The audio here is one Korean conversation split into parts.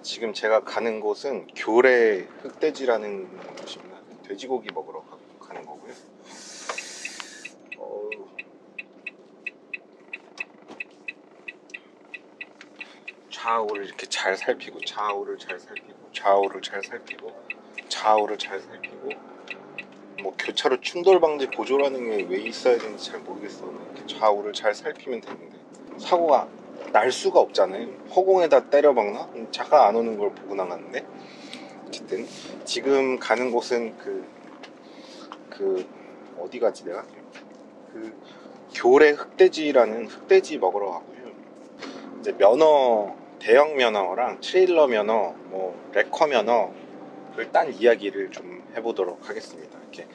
지금 제가 가는 곳은 교래 흑돼지라는 곳입니다. 돼지고기 먹으러 가는 거고요. 좌우를 이렇게 잘 살피고 좌우를 잘 살피고 좌우를 잘 살피고 좌우를 잘 살피고 뭐 교차로 충돌 방지 보조라는 게 왜 있어야 되는지 잘 모르겠어. 이렇게 좌우를 잘 살피면 되는데 사고가 날 수가 없잖아요. 허공에다 때려박나? 차가 안 오는 걸 보고 나갔는데 어쨌든 지금 가는 곳은 어디 가지 내가? 교래 흑돼지라는 흑돼지 먹으러 가고요. 이제 면허, 대형 면허랑 트레일러 면허, 레커 면허를 딴 이야기를 좀 해보도록 하겠습니다. 이렇게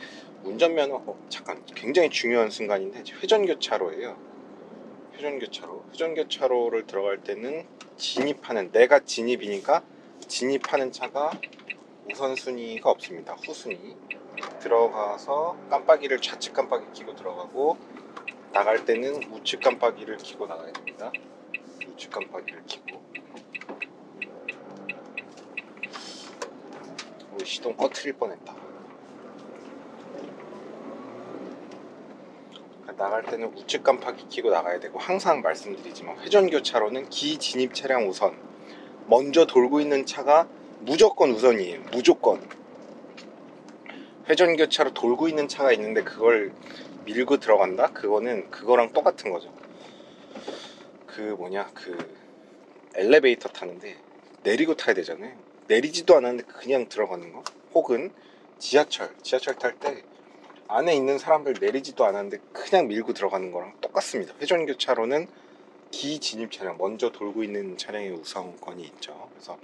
운전면허, 잠깐, 굉장히 중요한 순간인데 회전교차로예요. 회전교차로를 들어갈 때는 내가 진입이니까 진입하는 차가 우선순위가 없습니다. 후순위. 들어가서 깜빡이를 좌측 깜빡이 켜고 들어가고 나갈 때는 우측 깜빡이를 켜고 나가야 됩니다. 우측 깜빡이를 켜고 시동 꺼트릴 뻔했다. 나갈 때는 우측 깜빡이 켜고 나가야 되고, 항상 말씀드리지만 회전교차로는 기진입 차량 우선, 먼저 돌고 있는 차가 무조건 우선이에요. 무조건. 회전교차로 돌고 있는 차가 있는데 그걸 밀고 들어간다? 그거랑 똑같은 거죠. 엘리베이터 타는데 내리고 타야 되잖아요. 내리지도 않았는데 그냥 들어가는 거. 혹은 지하철 탈 때 안에 있는 사람들 내리지도 않았는데 그냥 밀고 들어가는 거랑 똑같습니다. 회전교차로는 기진입 차량, 먼저 돌고 있는 차량의 우선권이 있죠. 그래서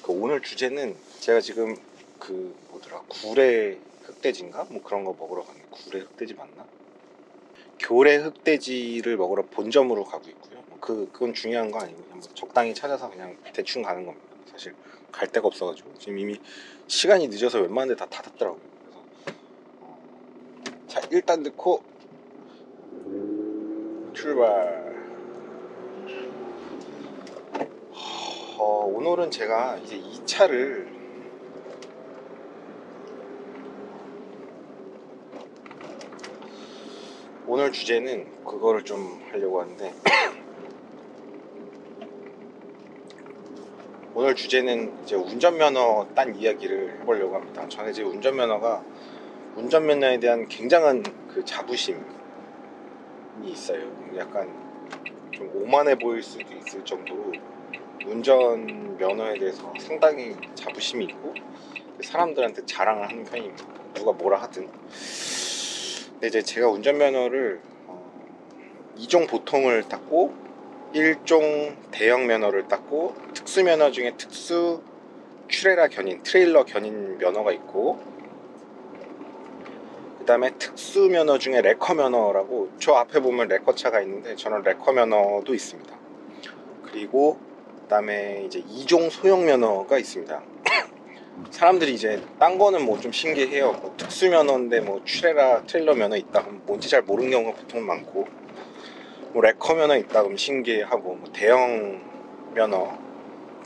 오늘 주제는 제가 지금 구례 흑돼지인가? 그런 거 먹으러 가는, 구례 흑돼지 맞나? 교래 흑돼지를 먹으러 본점으로 가고 있고요. 그건 중요한 거 아니고 그냥 적당히 찾아서 그냥 대충 가는 겁니다. 사실 갈 데가 없어가지고 지금 이미 시간이 늦어서 웬만한 데 다 닫았더라고요. 그래서 자, 일단 넣고 출발. 오늘은 제가 이제 이 차를 오늘 주제는 그거를 좀 하려고 하는데 오늘 주제는 이제 운전면허 딴 이야기를 해보려고 합니다. 저는 이제 운전면허에 대한 굉장한 자부심이 있어요. 약간 좀 오만해 보일 수도 있을 정도로 운전면허에 대해서 상당히 자부심이 있고 사람들한테 자랑을 하는 편입니다. 누가 뭐라 하든. 근데 이제 제가 운전면허를 2종 보통을 땄고 1종 대형 면허를 땄고 특수면허 중에 특수 트레일러 견인 면허가 있고, 그 다음에 특수면허 중에 레커 면허라고, 저 앞에 보면 레커차가 있는데 저는 레커 면허도 있습니다. 그리고 그 다음에 이제 2종 소형 면허가 있습니다. 사람들이 이제 딴 거는 좀 신기해요. 특수면허인데 트레일러 면허 있다 그럼 뭔지 잘 모르는 경우가 보통 많고, 레커 면허 있다 그러면 신기하고, 대형 면허,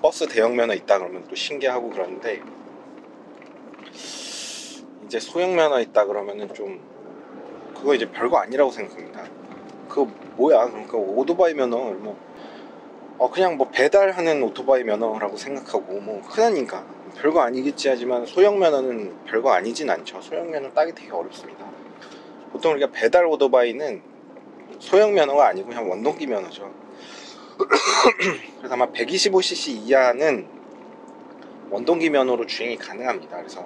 버스 대형 면허 있다 그러면 또 신기하고 그러는데, 이제 소형 면허 있다 그러면은 좀 그거 이제 별거 아니라고 생각합니다. 그거 뭐야? 그러니까 오토바이 면허 그냥 배달하는 오토바이 면허라고 생각하고 흔하니까 별거 아니겠지 하지만 소형 면허는 별거 아니진 않죠. 소형 면허 따기 되게 어렵습니다. 보통 우리가 배달 오토바이는 소형 면허가 아니고 그냥 원동기 면허죠. 그래서 아마 125cc 이하는 원동기 면허로 주행이 가능합니다. 그래서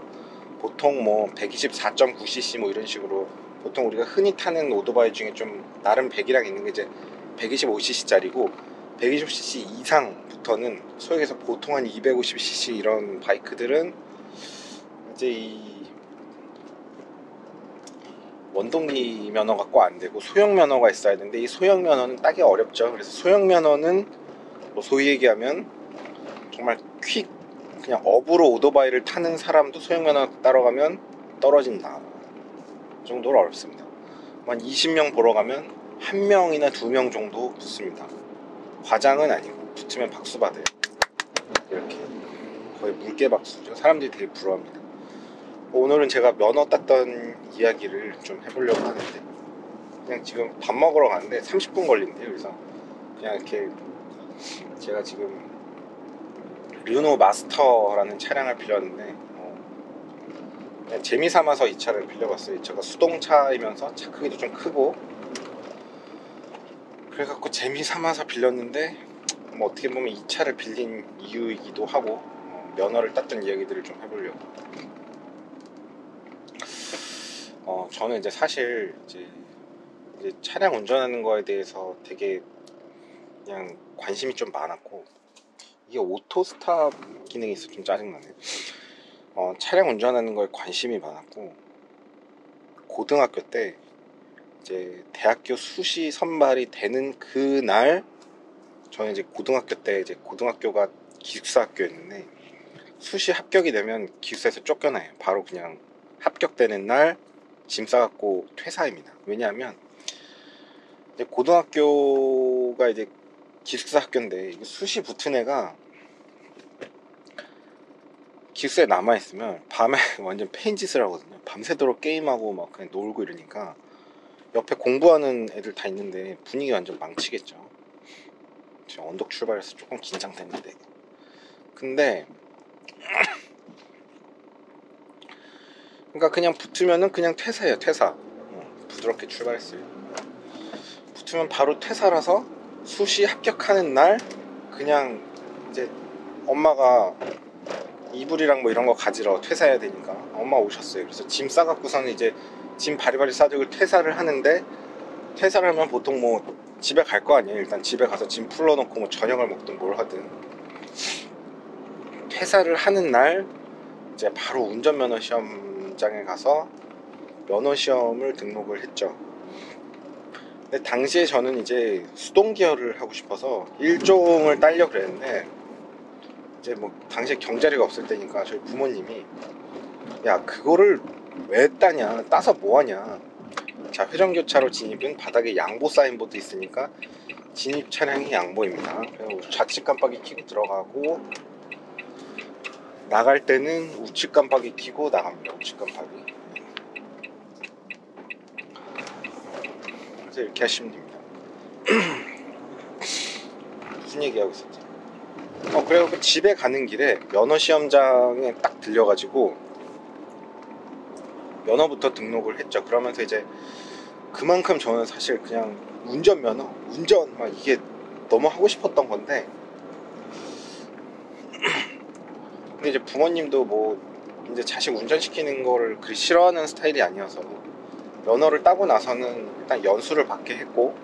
보통 124.9cc 이런 식으로 보통 우리가 흔히 타는 오토바이 중에 좀 나름 배기량 있는 게 이제 125cc짜리고 120cc 이상부터는 소액에서 보통 한 250cc 이런 바이크들은 이제 이 원동기 면허가 꼭 안 되고 소형 면허가 있어야 되는데 이 소형 면허는 따기 어렵죠. 그래서 소형 면허는 소위 얘기하면 정말 그냥 업으로 오토바이를 타는 사람도 소형 면허 따러 가면 떨어진다. 그 정도로 어렵습니다. 한 20명 보러 가면 1명이나 2명 정도 붙습니다. 과장은 아니고 붙으면 박수 받아요. 이렇게. 거의 물개박수죠. 사람들이 되게 부러워합니다. 오늘은 제가 면허 땄던 이야기를 좀 해보려고 하는데, 그냥 지금 밥 먹으러 가는데 30분 걸린대요. 그래서 그냥 이렇게 제가 지금 르노 마스터라는 차량을 빌렸는데 그냥 재미삼아서 이 차를 빌려봤어요. 이 차가 수동차이면서 차 크기도 좀 크고 그래갖고 재미삼아서 빌렸는데 뭐 어떻게 보면 이 차를 빌린 이유이기도 하고 면허를 땄던 이야기들을 좀 해보려고. 저는 이제 사실 이제 차량 운전하는 거에 대해서 되게 그냥 관심이 좀 많았고, 이게 오토 스탑 기능이 있어 좀 짜증나네. 차량 운전하는 거에 관심이 많았고, 고등학교 때 이제 대학교 수시 선발이 되는 그날, 저는 이제 고등학교 때 이제 고등학교가 기숙사 학교였는데 수시 합격이 되면 기숙사에서 쫓겨나요. 바로 그냥 합격되는 날 짐 싸갖고 퇴사입니다. 왜냐하면 이제 고등학교가 이제 기숙사 학교인데 수시 붙은 애가 기숙사에 남아있으면 밤에 완전 페인짓을 하거든요. 밤새도록 게임하고 막 그냥 놀고 이러니까 옆에 공부하는 애들 다 있는데 분위기 완전 망치겠죠. 제가 언덕 출발해서 조금 긴장됐는데, 근데 그러니까 그냥 붙으면은 그냥 퇴사예요. 퇴사. 부드럽게 출발했어요. 붙으면 바로 퇴사라서 수시 합격하는 날 그냥 이제 엄마가 이불이랑 뭐 이런 거 가지러 퇴사해야 되니까 엄마 오셨어요. 그래서 짐 싸갖고서는 이제 짐 바리바리 싸들고 퇴사를 하는데, 퇴사를 하면 보통 뭐 집에 갈 거 아니에요. 일단 집에 가서 짐 풀러놓고 뭐 저녁을 먹든 뭘 하든. 퇴사를 하는 날 이제 바로 운전면허 시험장에 가서 면허 시험을 등록을 했죠. 근데 당시에 저는 이제 수동 기어를 하고 싶어서 1종을 따려고 그랬는데, 이제 뭐 당시에 경자리가 없을 때니까 저희 부모님이 야 그거를 왜 따냐, 따서 뭐하냐, 자 회전교차로 진입은 바닥에 양보 사인보드 있으니까 진입 차량이 양보입니다. 그래서 좌측 깜빡이 켜고 들어가고 나갈 때는 우측 깜빡이 켜고 나갑니다. 우측 깜빡이. 그래서 이렇게 하시면 됩니다. 무슨 얘기하고 있었지? 그래서 집에 가는 길에 면허 시험장에 딱 들려가지고 면허부터 등록을 했죠. 그러면서 이제 그만큼 저는 사실 그냥 운전 막 이게 너무 하고 싶었던 건데, 근데 이제 부모님도 뭐 이제 자식 운전시키는 거를 그리 싫어하는 스타일이 아니어서 면허를 따고 나서는 일단 연수를 받게 했고,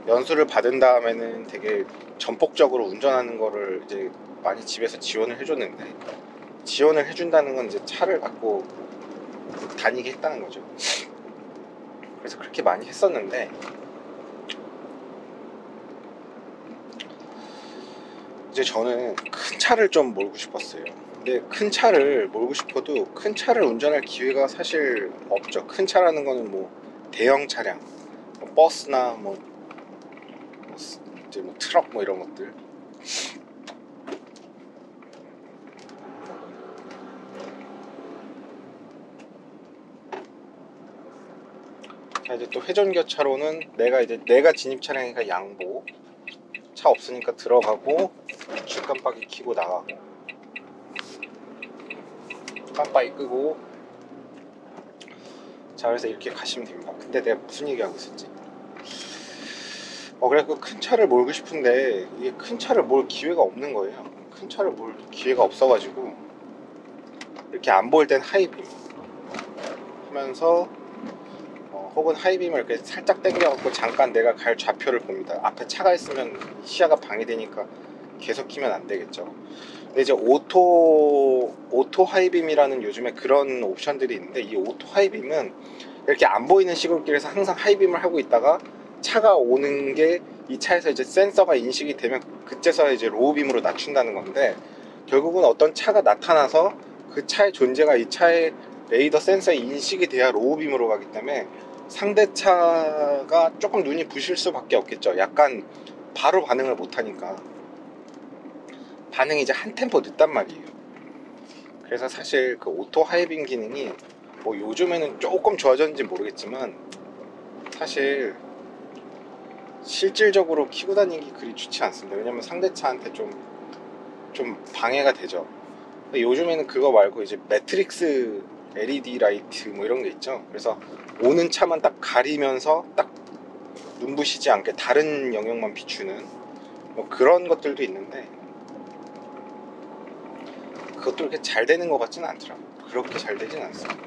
연수를 받은 다음에는 되게 전폭적으로 운전하는 거를 이제 많이 집에서 지원을 해줬는데, 지원을 해준다는 건 이제 차를 갖고 다니게 했다는 거죠. 그래서 그렇게 많이 했었는데, 이제 저는 큰 차를 좀 몰고 싶었어요. 근데 큰 차를 몰고 싶어도 큰 차를 운전할 기회가 사실 없죠. 큰 차라는 거는 뭐 대형 차량, 뭐 버스나 이제 뭐 트럭 뭐 이런 것들. 자 이제 또 회전교차로는 내가 진입 차량이니까 양보, 차 없으니까 들어가고 우측 깜빡이 켜고 나가고 깜빡이 끄고. 자 그래서 이렇게 가시면 됩니다. 근데 내가 무슨 얘기하고 있었지? 그래서 큰 차를 몰고 싶은데 이게 큰 차를 몰 기회가 없는 거예요. 큰 차를 몰 기회가 없어가지고 이렇게 안 보일 땐 하이빔 하면서 혹은 하이빔을 이렇게 살짝 당겨갖고 잠깐 내가 갈 좌표를 봅니다. 앞에 차가 있으면 시야가 방해되니까 계속 키면 안 되겠죠. 근데 이제 오토 하이빔이라는 요즘에 그런 옵션들이 있는데, 이 오토 하이빔은 이렇게 안 보이는 시골길에서 항상 하이빔을 하고 있다가 차가 오는 게 이 차에서 이제 센서가 인식이 되면 그때서 이제 로우빔으로 낮춘다는 건데, 결국은 어떤 차가 나타나서 그 차의 존재가 이 차의 레이더 센서에 인식이 돼야 로우빔으로 가기 때문에 상대 차가 조금 눈이 부실 수밖에 없겠죠. 약간 바로 반응을 못하니까. 반응이 이제 한 템포 늦단 말이에요. 그래서 사실 그 오토 하이빙 기능이 뭐 요즘에는 조금 좋아졌는지 모르겠지만 사실 실질적으로 키고 다니기 그리 좋지 않습니다. 왜냐면 상대차한테 좀 방해가 되죠. 요즘에는 그거 말고 이제 매트릭스 LED 라이트 뭐 이런 게 있죠. 그래서 오는 차만 딱 가리면서 딱 눈부시지 않게 다른 영역만 비추는 뭐 그런 것들도 있는데 그것도 이렇게 잘 되는 것 같지는 않더라고요. 그렇게 잘 되진 않습니다.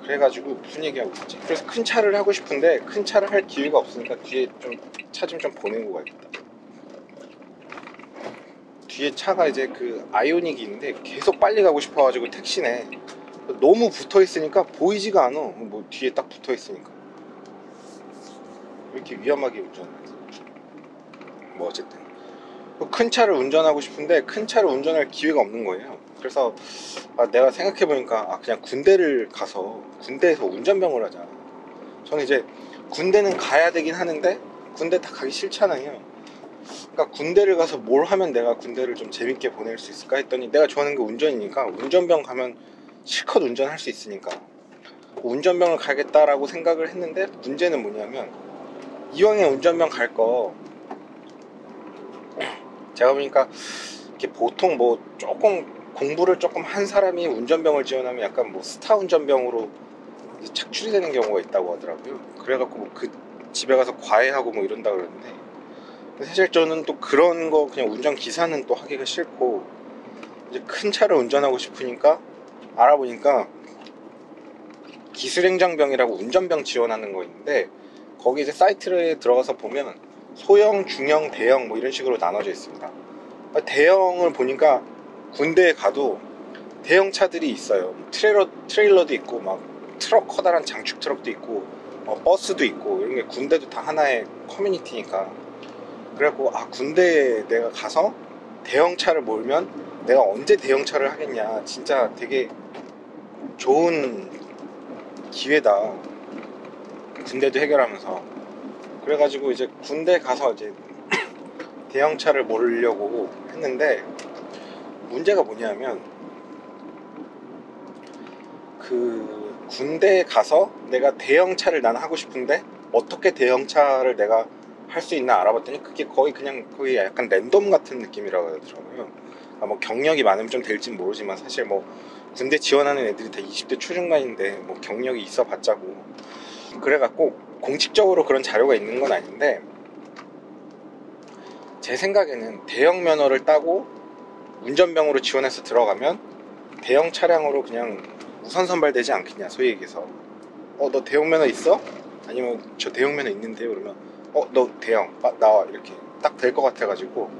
그래가지고 무슨 얘기하고 있지? 그래서 큰 차를 하고 싶은데 큰 차를 할 기회가 없으니까 뒤에 좀 차 좀 보내고 가야겠다. 뒤에 차가 이제 그 아이오닉이 있는데 계속 빨리 가고 싶어가지고 택시네. 너무 붙어 있으니까 보이지가 않아. 뭐 뒤에 딱 붙어 있으니까 왜 이렇게 위험하게 운전하지? 뭐 어쨌든 큰 차를 운전하고 싶은데 큰 차를 운전할 기회가 없는 거예요. 그래서 내가 생각해보니까 그냥 군대를 가서 군대에서 운전병을 하자. 저는 이제 군대는 가야 되긴 하는데 군대 다 가기 싫잖아요. 그러니까 군대를 가서 뭘 하면 내가 군대를 좀 재밌게 보낼 수 있을까 했더니 내가 좋아하는 게 운전이니까 운전병 가면 실컷 운전할 수 있으니까 운전병을 가겠다라고 생각을 했는데 문제는 뭐냐면 이왕에 운전병 갈 거 제가 보니까 이렇게 보통 뭐 조금 공부를 조금 한 사람이 운전병을 지원하면 약간 뭐 스타 운전병으로 착출이 되는 경우가 있다고 하더라고요. 그래갖고 뭐그 집에 가서 과외하고 뭐 이런다 그러는데 사실 저는 또 그런 거 그냥 운전기사는 또 하기가 싫고 이제 큰 차를 운전하고 싶으니까 알아보니까 기술행정병이라고 운전병 지원하는 거 있는데 거기 이제 사이트에 들어가서 보면 소형, 중형, 대형 뭐 이런 식으로 나눠져 있습니다. 대형을 보니까 군대에 가도 대형 차들이 있어요. 트레일러도 있고 막 트럭 커다란 장축 트럭도 있고 버스도 있고 이런 게 군대도 다 하나의 커뮤니티니까 그래갖고 군대에 내가 가서 대형차를 몰면 내가 언제 대형차를 하겠냐 진짜 되게 좋은 기회다 군대도 해결하면서 그래가지고 이제 군대 가서 이제 대형차를 몰려고 했는데 문제가 뭐냐면 그 군대에 가서 내가 대형차를 난 하고 싶은데 어떻게 대형차를 내가 할 수 있나 알아봤더니 그게 거의 약간 랜덤 같은 느낌이라고 하더라고요. 뭐 경력이 많으면 좀 될진 모르지만 사실 뭐 군대 지원하는 애들이 다 20대 초중반인데 뭐 경력이 있어 봤자고 그래갖고 공식적으로 그런 자료가 있는 건 아닌데 제 생각에는 대형 면허를 따고 운전병으로 지원해서 들어가면 대형 차량으로 그냥 우선 선발되지 않겠냐 소위 얘기해서 너 대형 면허 있어? 아니면 저 대형 면허 있는데요 그러면 너 대형 나와 이렇게 딱 될 것 같아가지고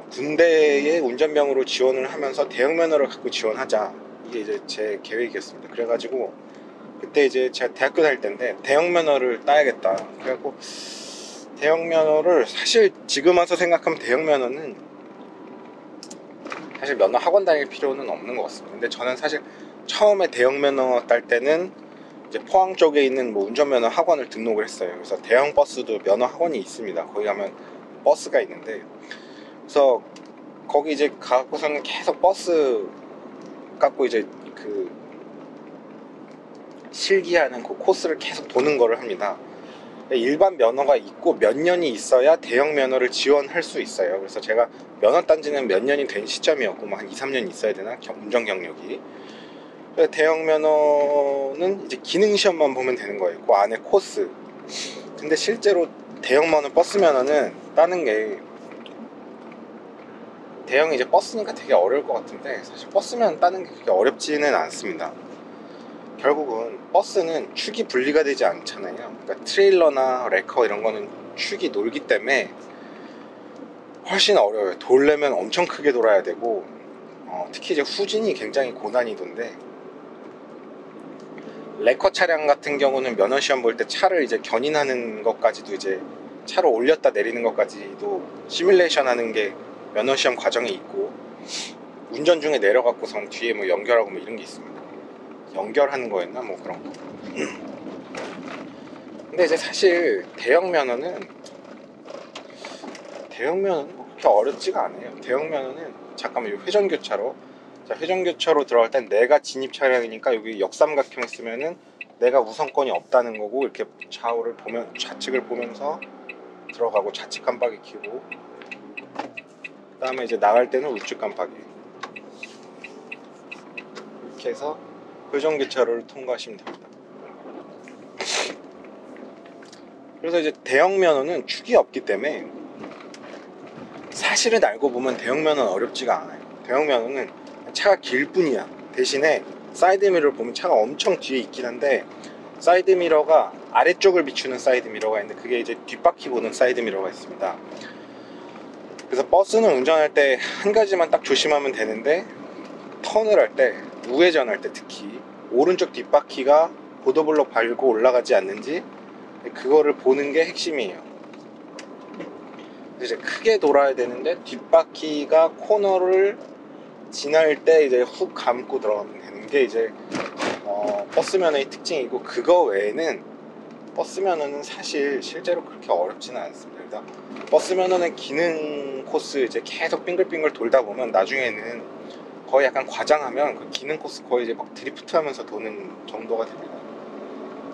군대에 운전병으로 지원을 하면서 대형 면허를 갖고 지원하자 이게 이제 제 계획이었습니다. 그래가지고 그때 이제 제가 대학교 다닐 때인데 대형 면허를 따야겠다 그래갖고 대형 면허를 사실 지금 와서 생각하면 대형 면허는 사실 면허 학원 다닐 필요는 없는 것 같습니다. 근데 저는 사실 처음에 대형 면허 딸 때는 이제 포항 쪽에 있는 뭐 운전면허 학원을 등록을 했어요. 그래서 대형 버스도 면허 학원이 있습니다. 거기 가면 버스가 있는데 그래서 거기 이제 가고서는 계속 버스 갖고 이제 그 실기하는 그 코스를 계속 도는 거를 합니다. 일반 면허가 있고 몇 년이 있어야 대형 면허를 지원할 수 있어요. 그래서 제가 면허 딴 지는 몇 년이 된 시점이었고 뭐 한 2, 3년 있어야 되나 운전 경력이. 대형 면허는 이제 기능 시험만 보면 되는 거예요. 그 안에 코스. 근데 실제로 대형 면허 버스 면허는 따는 게 대형이 이제 버스니까 되게 어려울 것 같은데 사실 버스면 따는 게 그렇게 어렵지는 않습니다. 결국은 버스는 축이 분리가 되지 않잖아요. 그러니까 트레일러나 레커 이런 거는 축이 놀기 때문에 훨씬 어려워요. 돌려면 엄청 크게 돌아야 되고 특히 이제 후진이 굉장히 고난이도인데 레커 차량 같은 경우는 면허 시험 볼 때 차를 이제 견인하는 것까지도 이제 차로 올렸다 내리는 것까지도 시뮬레이션 하는 게 면허 시험 과정에 있고 운전 중에 내려갖고선 뒤에 뭐 연결하고 뭐 이런 게 있습니다. 연결하는 거였나 뭐 그런 거. 근데 이제 사실 대형 면허는 그렇게 어렵지가 않아요. 대형 면허는 잠깐만, 이 회전교차로, 자, 회전교차로 들어갈 땐 내가 진입 차량이니까 여기 역삼각형 쓰면은 내가 우선권이 없다는 거고, 이렇게 좌우를 보면, 좌측을 보면서 들어가고, 좌측 깜빡이 켜고, 그 다음에 이제 나갈 때는 우측 깜빡이, 이렇게 해서 회전교차로를 통과하시면 됩니다. 그래서 이제 대형 면허는 축이 없기 때문에 사실은 알고 보면 대형 면허는 어렵지가 않아요. 대형 면허는 차가 길 뿐이야. 대신에 사이드미러를 보면 차가 엄청 뒤에 있긴 한데, 사이드미러가 아래쪽을 비추는 사이드미러가 있는데, 그게 이제 뒷바퀴 보는 사이드미러가 있습니다. 그래서 버스는 운전할 때 한 가지만 딱 조심하면 되는데, 턴을 할 때, 우회전할 때 특히 오른쪽 뒷바퀴가 보도블록 밟고 올라가지 않는지, 그거를 보는 게 핵심이에요. 이제 크게 돌아야 되는데 뒷바퀴가 코너를 지날 때 이제 훅 감고 들어가면 되는 게 이제 버스 면허의 특징이고, 그거 외에는 버스 면허는 사실 실제로 그렇게 어렵지는 않습니다. 그래서 버스 면허는 기능 코스 이제 계속 빙글빙글 돌다 보면 나중에는 거의 약간 과장하면 그 기능 코스 거의 이제 막 드리프트하면서 도는 정도가 됩니다.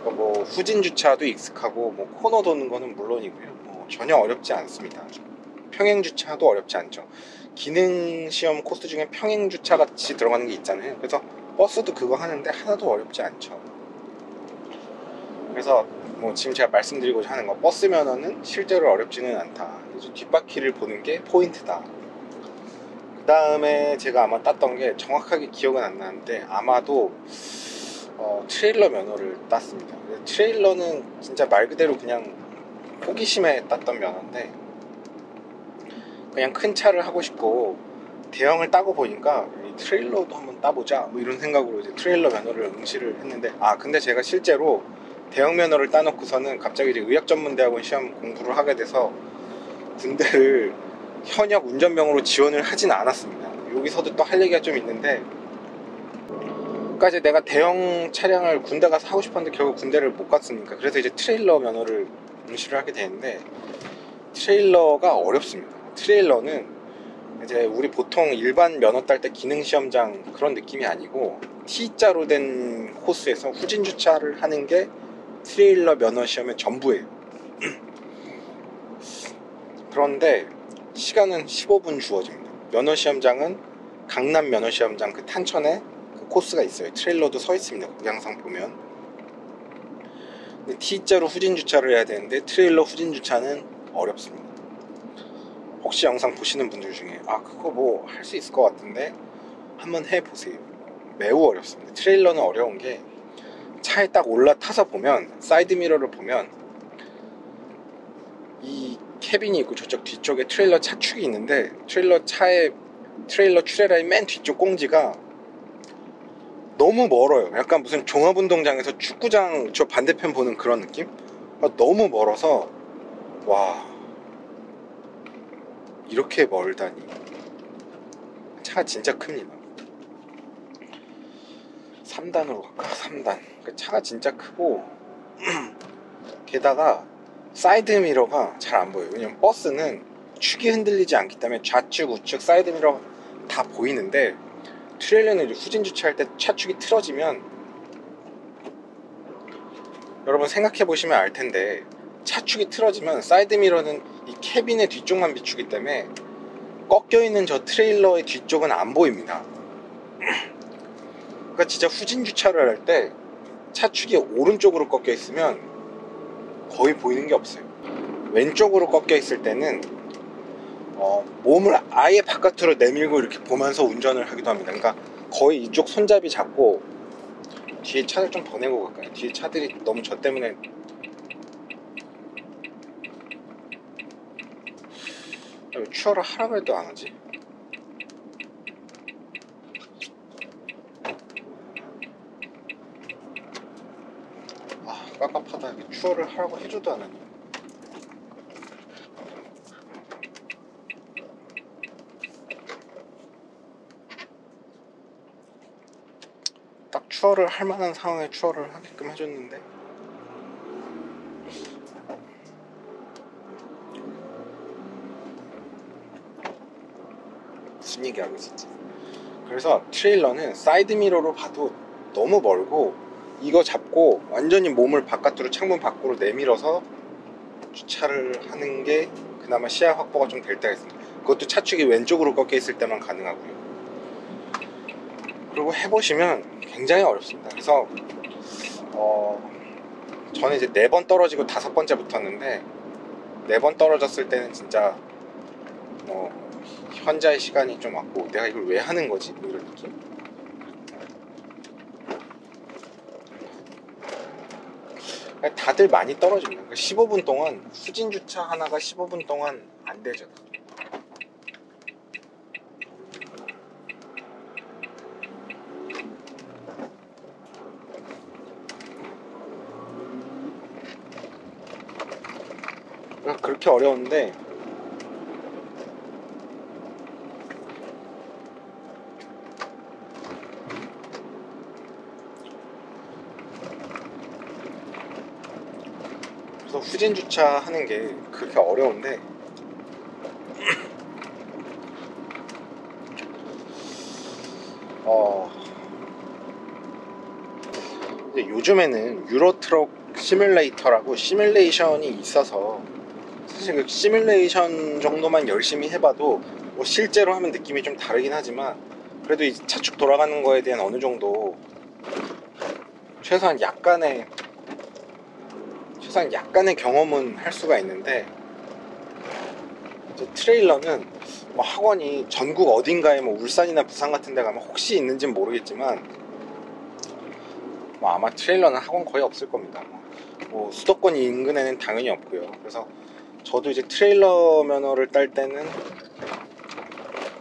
뭐 후진 주차도 익숙하고, 뭐 코너 도는 거는 물론이고요, 뭐 전혀 어렵지 않습니다. 평행 주차도 어렵지 않죠. 기능 시험 코스 중에 평행 주차 같이 들어가는 게 있잖아요. 그래서 버스도 그거 하는데 하나도 어렵지 않죠. 그래서 뭐 지금 제가 말씀드리고자 하는 거, 버스 면허는 실제로 어렵지는 않다. 뒷바퀴를 보는 게 포인트다. 그 다음에 제가 아마 땄던 게 정확하게 기억은 안 나는데, 아마도 트레일러 면허를 땄습니다. 트레일러는 진짜 말 그대로 그냥 호기심에 땄던 면허인데, 그냥 큰 차를 하고 싶고 대형을 따고 보니까 이 트레일러도 한번 따보자 뭐 이런 생각으로 이제 트레일러 면허를 응시를 했는데, 근데 제가 실제로 대형 면허를 따놓고서는 갑자기 이제 의학전문대학원 시험 공부를 하게 돼서 군대를 현역 운전병으로 지원을 하진 않았습니다. 여기서도 또 할 얘기가 좀 있는데, 그러니까 이제 내가 대형 차량을 군대 가서 하고 싶었는데 결국 군대를 못 갔으니까, 그래서 이제 트레일러 면허를 응시를 하게 되는데, 트레일러가 어렵습니다. 트레일러는 이제 우리 보통 일반 면허 딸 때 기능시험장 그런 느낌이 아니고, T자로 된 코스에서 후진 주차를 하는 게 트레일러 면허 시험의 전부예요. 그런데 시간은 15분 주어집니다. 면허 시험장은 강남 면허 시험장 그 탄천에 그 코스가 있어요. 트레일러도 서 있습니다. 거기 항상 보면. 근데 T자로 후진 주차를 해야 되는데 트레일러 후진 주차는 어렵습니다. 혹시 영상 보시는 분들 중에 그거 뭐 할 수 있을 것 같은데 한번 해보세요. 매우 어렵습니다. 트레일러는 어려운 게, 차에 딱 올라타서 보면, 사이드미러를 보면 이 캐빈이 있고 저쪽 뒤쪽에 트레일러 차축이 있는데, 트레일러 트레라인 맨 뒤쪽 꽁지가 너무 멀어요. 약간 무슨 종합운동장에서 축구장 저 반대편 보는 그런 느낌? 너무 멀어서, 와, 이렇게 멀다니. 차가 진짜 큽니다. 3단으로 갈까? 3단. 차가 진짜 크고 게다가 사이드미러가 잘 안 보여요. 왜냐면 버스는 축이 흔들리지 않기 때문에 좌측 우측 사이드미러 다 보이는데, 트레일러는 후진 주차할 때 차축이 틀어지면, 여러분 생각해 보시면 알 텐데, 차축이 틀어지면 사이드미러는 이 캐빈의 뒤쪽만 비추기 때문에 꺾여 있는 저 트레일러의 뒤쪽은 안 보입니다. 그러니까 진짜 후진 주차를 할 때 차축이 오른쪽으로 꺾여 있으면 거의 보이는 게 없어요. 왼쪽으로 꺾여 있을 때는 몸을 아예 바깥으로 내밀고 이렇게 보면서 운전을 하기도 합니다. 그러니까 거의 이쪽 손잡이 잡고, 뒤에 차를 좀 더 내고 갈까요? 뒤에 차들이 너무 저 때문에. 왜 추월을 하라고 해도 안 하지? 깝깝하다. 추월을 하라고 해줘도 안 하니. 딱 추월을 할 만한 상황에 추월을 하게끔 해줬는데, 무슨 얘기하고 있었지? 그래서 트레일러는 사이드미러로 봐도 너무 멀고, 이거 잡고 완전히 몸을 바깥으로, 창문 밖으로 내밀어서 주차를 하는 게 그나마 시야 확보가 좀 될 때가 있습니다. 그것도 차축이 왼쪽으로 꺾여 있을 때만 가능하고요. 그리고 해보시면 굉장히 어렵습니다. 그래서 저는 이제 4번 떨어지고 5번째 붙었는데, 4번 떨어졌을 때는 진짜 현자의 시간이 좀 왔고, 내가 이걸 왜 하는 거지? 뭐 이런 느낌? 다들 많이 떨어집니다. 15분 동안, 후진 주차 하나가 15분 동안 안 되죠. 그렇게 어려운데, 그래서 후진 주차하는 게 그렇게 어려운데, 이제 요즘에는 유로트럭 시뮬레이터라고 시뮬레이션이 있어서, 사실 그 시뮬레이션 정도만 열심히 해봐도 뭐 실제로 하면 느낌이 좀 다르긴 하지만, 그래도 이 차축 돌아가는 거에 대한 어느 정도 최소한 약간의 경험은 할 수가 있는데, 이제 트레일러는 뭐 학원이 전국 어딘가에, 뭐 울산이나 부산 같은 데 가면 혹시 있는지는 모르겠지만, 뭐 아마 트레일러는 학원 거의 없을 겁니다. 뭐 수도권 인근에는 당연히 없고요. 그래서 저도 이제 트레일러 면허를 딸 때는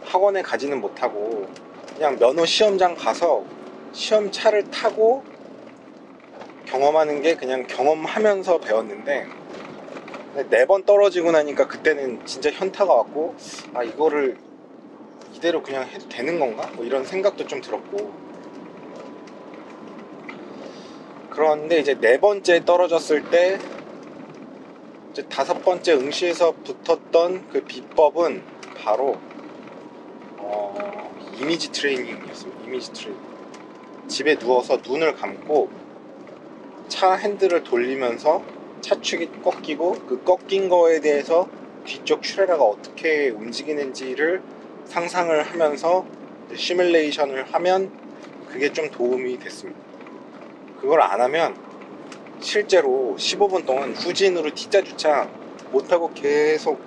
학원에 가지는 못하고 그냥 면허 시험장 가서 시험차를 타고 경험하는 게 그냥 경험하면서 배웠는데, 4번 떨어지고 나니까 그때는 진짜 현타가 왔고, 아, 이거를 이대로 그냥 해도 되는 건가? 뭐 이런 생각도 좀 들었고. 그런데 이제 4번째 떨어졌을 때 이제 5번째 응시에서 붙었던 그 비법은 바로 이미지 트레이닝이었습니다. 이미지 트레이닝. 집에 누워서 눈을 감고 차 핸들을 돌리면서 차축이 꺾이고, 그 꺾인 거에 대해서 뒤쪽 슈레라가 어떻게 움직이는지를 상상을 하면서 시뮬레이션을 하면 그게 좀 도움이 됐습니다. 그걸 안 하면 실제로 15분 동안 후진으로 T자 주차 못하고 계속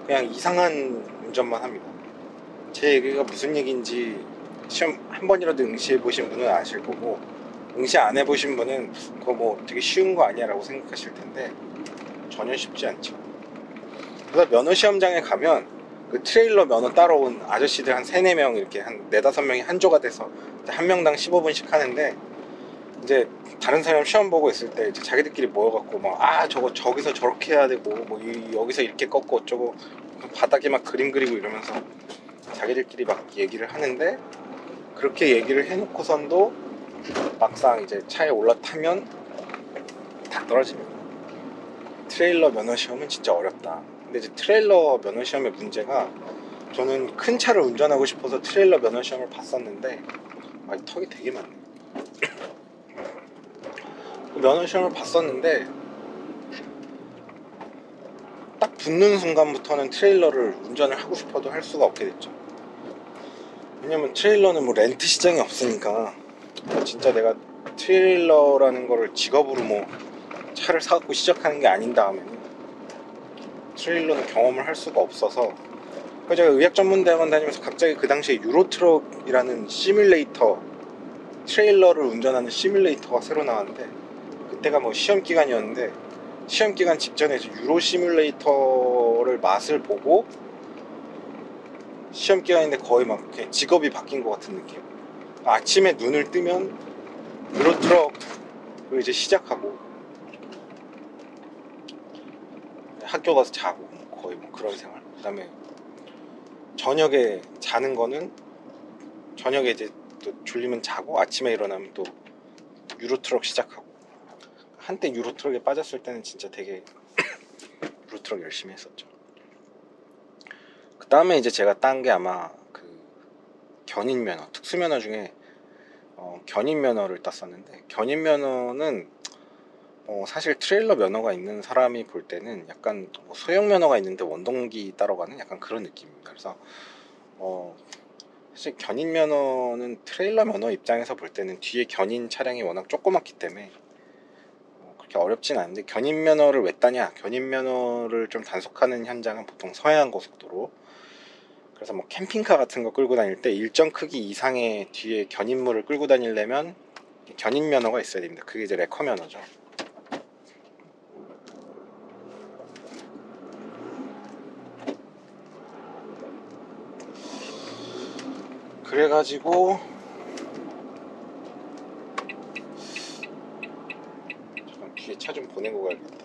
그냥 이상한 운전만 합니다. 제 얘기가 무슨 얘기인지 시험 한 번이라도 응시해 보신 분은 아실 거고, 응시 안 해보신 분은 그거 뭐 되게 쉬운 거 아니야 라고 생각하실 텐데, 전혀 쉽지 않죠. 그래서 면허 시험장에 가면 그 트레일러 면허 따러 온 아저씨들 한 3, 4명, 이렇게 한 4, 5명이 한 조가 돼서 한 명당 15분씩 하는데, 이제 다른 사람 시험 보고 있을 때 이제 자기들끼리 모여갖고 막, 아, 저거 저기서 저렇게 해야 되고, 뭐 여기서 이렇게 꺾고 어쩌고, 바닥에 막 그림 그리고 이러면서 자기들끼리 막 얘기를 하는데, 그렇게 얘기를 해놓고선도 막상 이제 차에 올라타면 다 떨어집니다. 트레일러 면허 시험은 진짜 어렵다. 근데 이제 트레일러 면허 시험의 문제가, 저는 큰 차를 운전하고 싶어서 트레일러 면허 시험을 봤었는데, 턱이 되게 많네. 면허 시험을 봤었는데 딱 붙는 순간부터는 트레일러를 운전을 하고 싶어도 할 수가 없게 됐죠. 왜냐면 트레일러는 뭐 렌트 시장이 없으니까, 진짜 내가 트레일러라는 거를 직업으로 뭐 차를 사갖고 시작하는 게 아닌 다음에는 트레일러는 경험을 할 수가 없어서, 제가 의학전문대학원 다니면서 갑자기 그 당시에 유로트럭이라는 시뮬레이터, 트레일러를 운전하는 시뮬레이터가 새로 나왔는데, 그때가 뭐 시험기간이었는데, 시험기간 직전에 유로 시뮬레이터를 맛을 보고, 시험기간인데 거의 막 그냥 직업이 바뀐 것 같은 느낌. 아침에 눈을 뜨면 유로트럭을 이제 시작하고, 학교 가서 자고, 거의 뭐 그런 생활. 그 다음에 저녁에 자는 거는, 저녁에 이제 또 졸리면 자고 아침에 일어나면 또 유로트럭 시작하고. 한때 유로트럭에 빠졌을 때는 진짜 되게 유로트럭 열심히 했었죠. 그 다음에 이제 제가 딴 게 아마 그 견인면허, 특수면허 중에 견인면허를 땄었는데, 견인면허는 사실 트레일러 면허가 있는 사람이 볼 때는 약간 소형 면허가 있는데 원동기 따러 가는 약간 그런 느낌입니다. 그래서 사실 견인 면허는 트레일러 면허 입장에서 볼 때는 뒤에 견인 차량이 워낙 조그맣기 때문에 그렇게 어렵진 않은데, 견인 면허를 왜 따냐? 견인 면허를 좀 단속하는 현장은 보통 서해안 고속도로, 그래서 뭐 캠핑카 같은 거 끌고 다닐 때 일정 크기 이상의 뒤에 견인물을 끌고 다니려면 견인 면허가 있어야 됩니다. 그게 이제 레커 면허죠. 그래가지고 잠깐 뒤에 차 좀 보내고 가야겠다.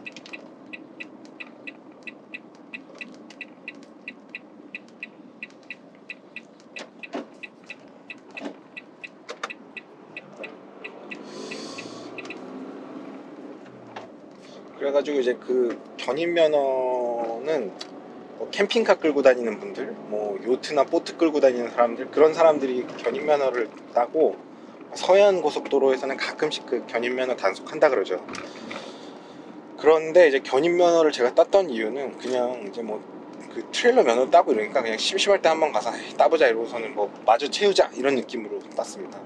그래가지고 이제 그 견인 면허는 캠핑카 끌고 다니는 분들, 뭐 요트나 보트 끌고 다니는 사람들, 그런 사람들이 견인 면허를 따고, 서해안 고속도로에서는 가끔씩 그 견인 면허 단속한다 그러죠. 그런데 이제 견인 면허를 제가 땄던 이유는 그냥 이제 뭐 그 트레일러 면허 따고 이러니까 그냥 심심할 때 한번 가서 따보자 이러고서는 뭐 마저 채우자 이런 느낌으로 땄습니다.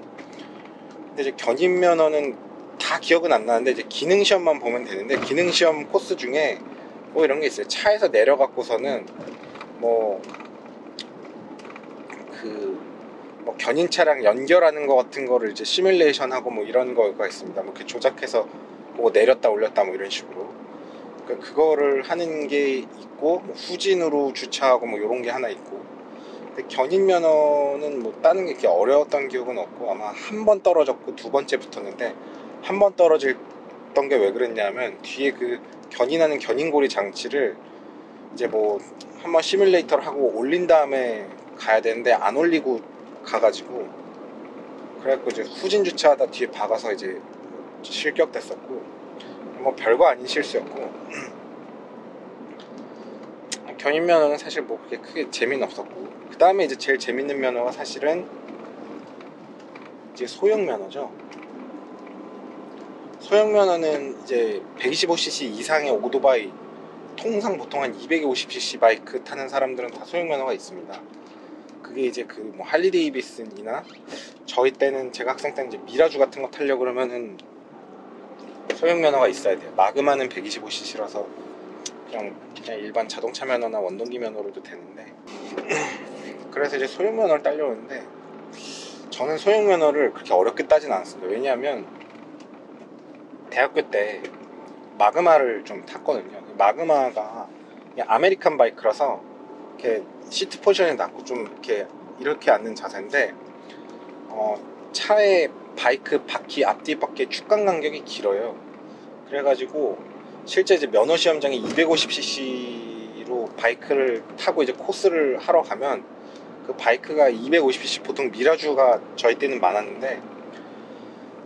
근데 이제 견인 면허는 다 기억은 안 나는데 이제 기능 시험만 보면 되는데, 기능 시험 코스 중에 뭐 이런 게 있어요. 차에서 내려갖고서는 뭐 뭐 견인 차량 연결하는 거 같은 거를 이제 시뮬레이션 하고 뭐 이런 거가 있습니다. 뭐 그 조작해서 뭐 내렸다 올렸다 뭐 이런 식으로. 그러니까 그거를 하는 게 있고, 뭐 후진으로 주차하고 뭐 이런 게 하나 있고. 근데 견인 면허는 뭐 따는 게 이렇게 어려웠던 기억은 없고, 아마 한 번 떨어졌고 두 번째 붙었는데, 한 번 떨어졌던 게 왜 그랬냐면 뒤에 그 견인하는 견인고리 장치를 이제 뭐 한번 시뮬레이터를 하고 올린 다음에 가야 되는데 안 올리고 가가지고, 그래갖고 이제 후진 주차하다 뒤에 박아서 이제 실격됐었고, 뭐 별거 아닌 실수였고, 견인 면허는 사실 뭐 그렇게 크게 재미는 없었고, 그 다음에 이제 제일 재밌는 면허가 사실은 이제 소형 면허죠. 소형 면허는 이제 125cc 이상의 오토바이, 통상 보통 한 250cc 바이크 타는 사람들은 다 소형 면허가 있습니다. 그게 이제 그 뭐 할리 데이비슨이나, 저희 때는 제가 학생 때는 이제 미라주 같은 거 타려고 그러면은 소형 면허가 있어야 돼요. 마그마는 125cc라서 그냥 일반 자동차 면허나 원동기 면허로도 되는데, 그래서 이제 소형 면허를 따려고 했는데, 저는 소형 면허를 그렇게 어렵게 따진 않았습니다. 왜냐하면 대학교 때 마그마를 좀 탔거든요. 마그마가 아메리칸 바이크라서 이렇게 시트 포지션이 낮고 좀 이렇게 앉는 자세인데, 차의 바이크 바퀴 앞뒤 바퀴 축간 간격이 길어요. 그래가지고 실제 이제 면허 시험장에 250cc로 바이크를 타고 이제 코스를 하러 가면, 그 바이크가 250cc, 보통 미라주가 저희 때는 많았는데,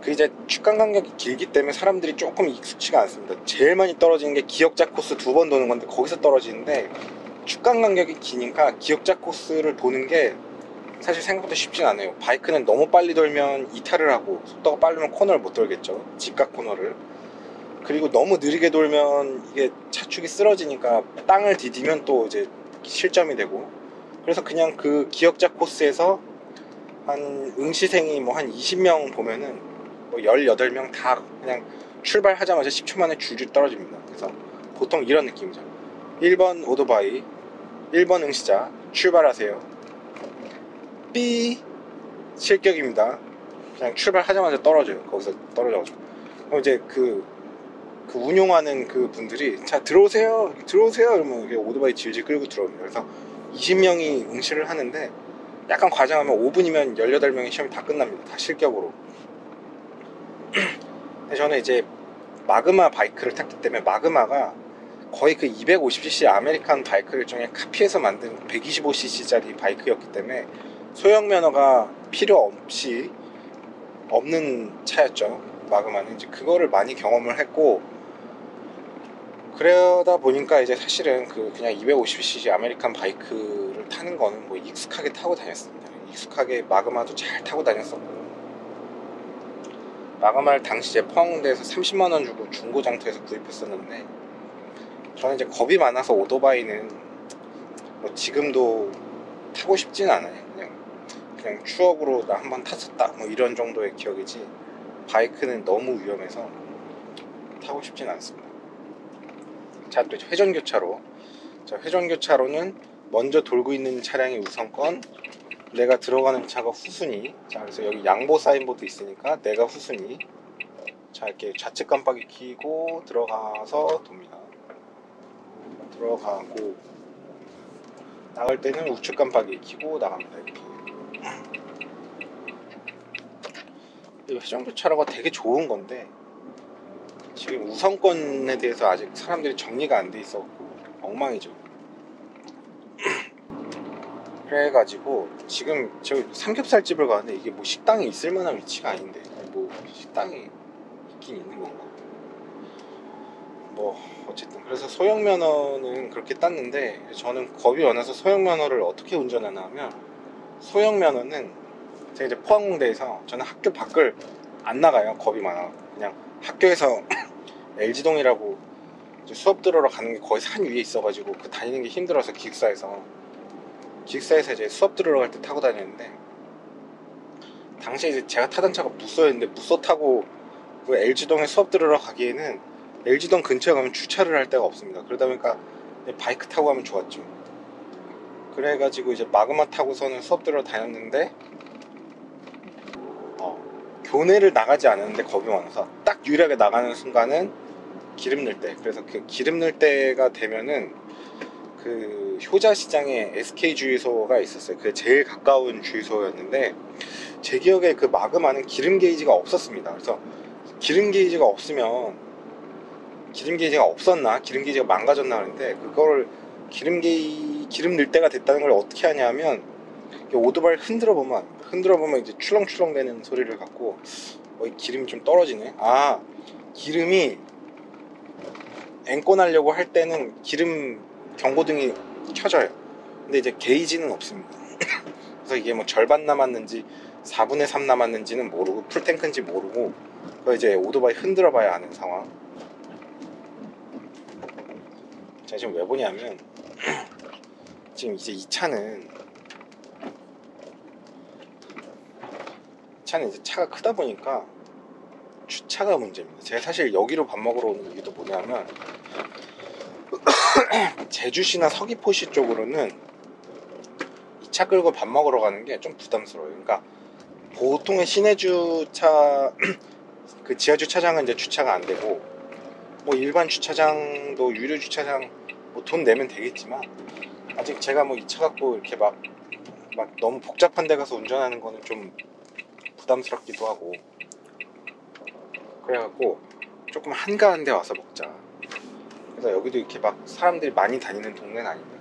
그 이제 축간 간격이 길기 때문에 사람들이 조금 익숙치가 않습니다. 제일 많이 떨어지는 게 기역자 코스 2번 도는 건데, 거기서 떨어지는데, 축간 간격이 기니까 기역자 코스를 도는 게 사실 생각보다 쉽진 않아요. 바이크는 너무 빨리 돌면 이탈을 하고, 속도가 빠르면 코너를 못 돌겠죠, 직각 코너를. 그리고 너무 느리게 돌면 이게 차축이 쓰러지니까 땅을 디디면 또 이제 실점이 되고. 그래서 그냥 그 기역자 코스에서 한 응시생이 뭐 한 20명 보면은 뭐 18명 다 그냥 출발하자마자 10초 만에 줄줄 떨어집니다. 그래서 보통 이런 느낌이죠. 1번 오토바이, 1번 응시자 출발하세요. 삐, 실격입니다. 그냥 출발하자마자 떨어져요. 거기서 떨어져가지고. 그럼 이제 그 운용하는 그 분들이 자 들어오세요 이러면 오토바이 질질 끌고 들어옵니다. 그래서 20명이 응시를 하는데, 약간 과장하면 5분이면 18명의 시험이 다 끝납니다. 다 실격으로. 저는 이제 마그마 바이크를 탔기 때문에, 마그마가 거의 그 250cc 아메리칸 바이크 중에 카피해서 만든 125cc 짜리 바이크였기 때문에 소형 면허가 필요 없이 없는 차였죠. 마그마는 이제 그거를 많이 경험을 했고, 그러다 보니까 이제 사실은 그냥 250cc 아메리칸 바이크를 타는 거는 뭐 익숙하게 타고 다녔습니다. 익숙하게 마그마도 잘 타고 다녔었고, 마그마를 당시 제 포항공대에서 30만원 주고 중고장터에서 구입했었는데, 저는 이제 겁이 많아서 오토바이는 뭐 지금도 타고 싶진 않아요. 그냥 추억으로 나 한번 탔었다 뭐 이런 정도의 기억이지, 바이크는 너무 위험해서 타고 싶진 않습니다. 자, 또 회전교차로. 자, 회전교차로는 먼저 돌고 있는 차량이 우선권, 내가 들어가는 차가 후순위. 자, 그래서 여기 양보 사인보드 있으니까 내가 후순위. 자, 이렇게 좌측 깜빡이 켜고 들어가서 돕니다. 들어가고 나갈 때는 우측 깜빡이 켜고 나갑니다. 이렇게 회전교차로가 되게 좋은 건데, 지금 우선권에 대해서 아직 사람들이 정리가 안 돼 있어 엉망이죠. 그래가지고 지금 저 삼겹살집을 가는데 이게 뭐 식당이 있을 만한 위치가 아닌데, 뭐 식당이 있긴 있는 건가. 뭐 어쨌든 그래서 소형 면허는 그렇게 땄는데, 저는 겁이 많아서 소형 면허를 어떻게 운전하나 하면, 소형 면허는 제가 이제 포항공대에서 저는 학교 밖을 안 나가요. 겁이 많아. 그냥 학교에서 LG동이라고 수업 들으러 가는 게 거의 산 위에 있어가지고 그 다니는 게 힘들어서 기숙사에서 이제 수업 들으러 갈 때 타고 다녔는데, 당시에 이제 제가 타던 차가 무쏘였는데, 무쏘 타고 그 LG동에 수업 들으러 가기에는 LG동 근처에 가면 주차를 할 데가 없습니다. 그러다 보니까 바이크 타고 가면 좋았죠. 그래가지고 이제 마그마 타고서는 수업 들으러 다녔는데, 교내를 나가지 않았는데 겁이 많아서 딱 유일하게 나가는 순간은 기름 넣을 때. 그래서 그 기름 넣을 때가 되면은 그 효자시장에 SK 주유소가 있었어요. 그게 제일 가까운 주유소였는데, 제 기억에 그 마그마는 기름 게이지가 없었습니다. 그래서 기름 게이지가 없으면, 기름 게이지가 없었나 기름 게이지가 망가졌나 하는데, 그거를 기름 넣을 때가 됐다는 걸 어떻게 하냐면, 오토바이를 흔들어 보면 이제 출렁출렁 되는 소리를 갖고, 기름이 좀 떨어지네. 기름이 앵꼬 나려고 할 때는 기름 경고등이 켜져요. 근데 이제 게이지는 없습니다. 그래서 이게 뭐 절반 남았는지 4분의 3 남았는지는 모르고, 풀탱크인지 모르고, 그거 이제 오토바이 흔들어 봐야 아는 상황. 제가 지금 왜 보냐면, 지금 이제 이 차는 이제 차가 크다 보니까 주차가 문제입니다. 제가 사실 여기로 밥 먹으러 오는 이유도 뭐냐면, 제주시나 서귀포시 쪽으로는 이 차 끌고 밥 먹으러 가는 게 좀 부담스러워요. 그러니까 보통의 시내 주차 그 지하 주차장은 이제 주차가 안 되고, 뭐 일반 주차장도 유료 주차장 뭐 돈 내면 되겠지만, 아직 제가 뭐 이 차 갖고 이렇게 막 너무 복잡한 데 가서 운전하는 거는 좀 부담스럽기도 하고, 그래갖고 조금 한가한 데 와서 먹자. 그래서 여기도 이렇게 막 사람들이 많이 다니는 동네는 아닌데,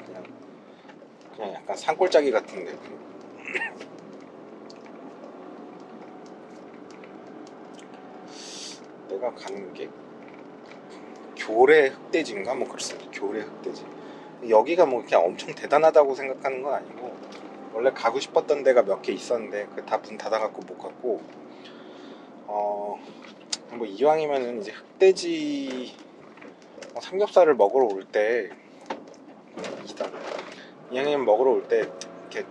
그냥 약간 산골짜기 같은데. 내가 가는 게 교래 흑돼지인가 뭐 그렇습니다. 교래 흑돼지. 여기가 뭐 그냥 엄청 대단하다고 생각하는 건 아니고, 원래 가고 싶었던 데가 몇 개 있었는데 그 다 문 닫아갖고 못 갔고, 뭐 이왕이면은 이제 흑돼지 삼겹살을 먹으러 올 때, 이왕이면 먹으러 올 때 이렇게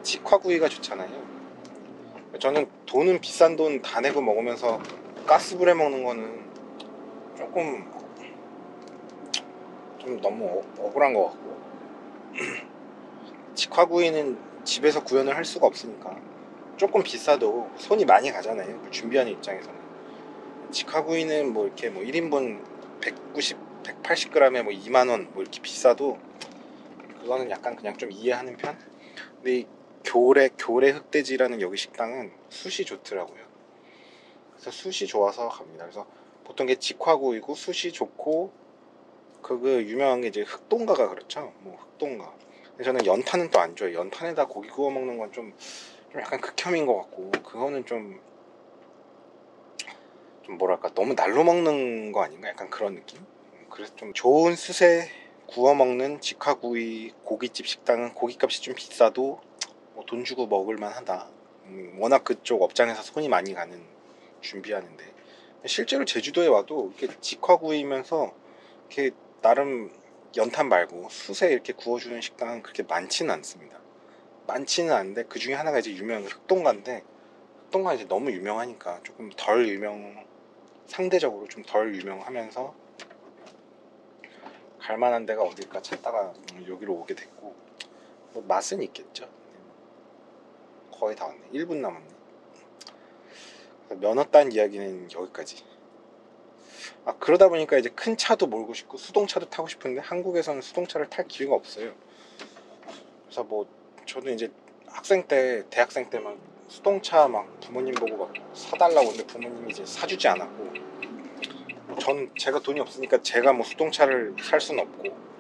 직화구이가 좋잖아요. 저는 돈은 비싼 돈 다 내고 먹으면서 가스불에 먹는 거는 조금 좀 너무 억울한 것 같고, 직화구이는 집에서 구현을 할 수가 없으니까 조금 비싸도 손이 많이 가잖아요. 준비하는 입장에서는. 직화구이는 뭐 이렇게 뭐 1인분 190, 180g에 뭐 2만원 뭐 이렇게 비싸도, 그거는 약간 그냥 좀 이해하는 편? 근데 이 교래 흑돼지라는 여기 식당은 숯이 좋더라고요. 그래서 숯이 좋아서 갑니다. 그래서 보통 게 직화구이고 숯이 좋고, 그 유명한 게 이제 흑동가가 그렇죠. 뭐 흑동가. 저는 연탄은 또 안 좋아해요. 연탄에다 고기 구워 먹는 건 좀 약간 극혐인 것 같고, 그거는 좀 뭐랄까 너무 날로 먹는 거 아닌가, 약간 그런 느낌. 그래서 좀 좋은 숯에 구워 먹는 직화구이 고깃집 식당은 고깃값이 좀 비싸도 뭐 돈 주고 먹을만 하다. 워낙 그쪽 업장에서 손이 많이 가는 준비하는데, 실제로 제주도에 와도 이렇게 직화구이면서 이렇게 나름 연탄 말고 숯에 이렇게 구워주는 식당은 그렇게 많지는 않습니다. 많지는 않은데 그 중에 하나가 이제 유명한 흑동가인데, 흑동가 이제 너무 유명하니까 조금 덜 유명, 상대적으로 좀 덜 유명하면서 갈만한 데가 어딜까 찾다가 여기로 오게 됐고, 뭐 맛은 있겠죠. 거의 다 왔네. 1분 남았네. 면허 딴 이야기는 여기까지. 그러다 보니까 이제 큰 차도 몰고 싶고 수동차도 타고 싶은데 한국에서는 수동차를 탈 기회가 없어요. 그래서 뭐 저도 이제 학생 때, 대학생 때 막 수동차 막 부모님 보고 막 사달라고 했는데 부모님이 이제 사주지 않았고, 전 제가 돈이 없으니까 제가 뭐 수동차를 살 수는 없고,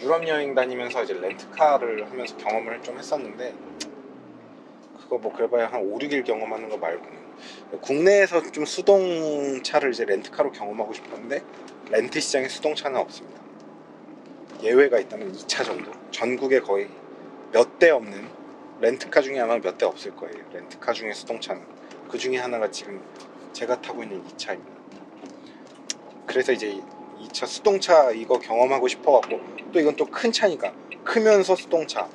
유럽 여행 다니면서 이제 렌트카를 하면서 경험을 좀 했었는데, 그거 뭐 그래봐야 한 5, 6일 경험하는 거 말고는, 국내에서 좀 수동차를 이제 렌트카로 경험하고 싶었는데 렌트 시장에 수동차는 없습니다. 예외가 있다면 2차 정도, 전국에 거의 몇 대 없는, 렌트카 중에 아마 몇 대 없을 거예요. 렌트카 중에 수동차는 그 중에 하나가 지금 제가 타고 있는 이 차입니다. 그래서 이제 2차 수동차 이거 경험하고 싶어갖고, 또 이건 또 큰 차니까 크면서 수동차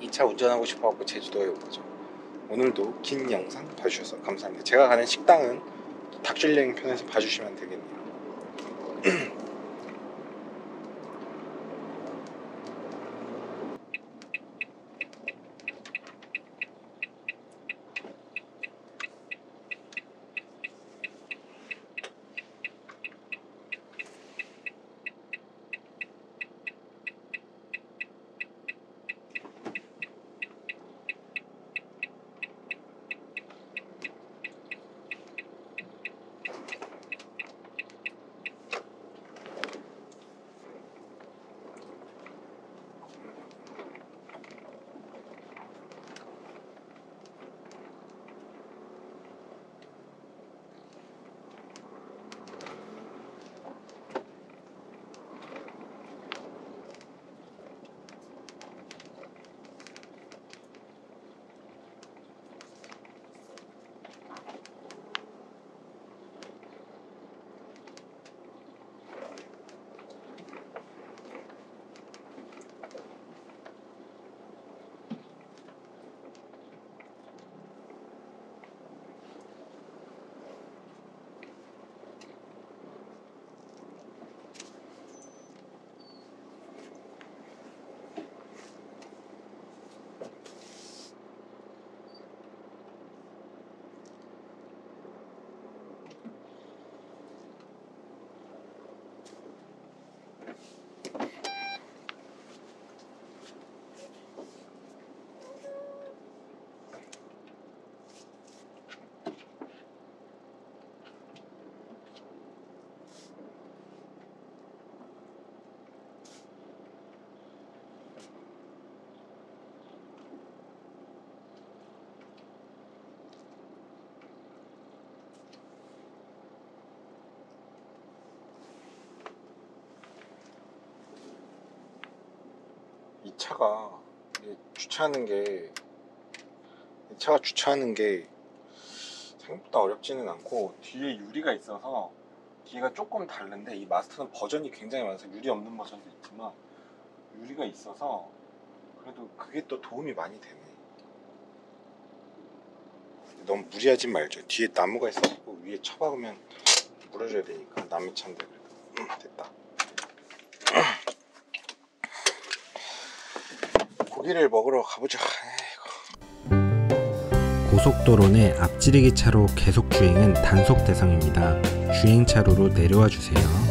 2차 운전하고 싶어갖고 제주도에 온 거죠. 오늘도 긴 영상 봐주셔서 감사합니다. 제가 가는 식당은 닭줄여행 편에서 봐주시면 되겠네요. 이 차가 주차하는 게, 이 차가 주차하는 게 생각보다 어렵지는 않고, 뒤에 유리가 있어서 뒤가 조금 다른데, 이 마스터는 버전이 굉장히 많아서 유리 없는 버전도 있지만 유리가 있어서 그래도 그게 또 도움이 많이 되네. 너무 무리하지 말죠. 뒤에 나무가 있어서 위에 쳐박으면 물어줘야 되니까. 남의 차인데 그래도 됐다. 고기를 먹으러 가보자. 고속도로 내 앞지르기 차로 계속 주행은 단속 대상입니다. 주행차로로 내려와 주세요.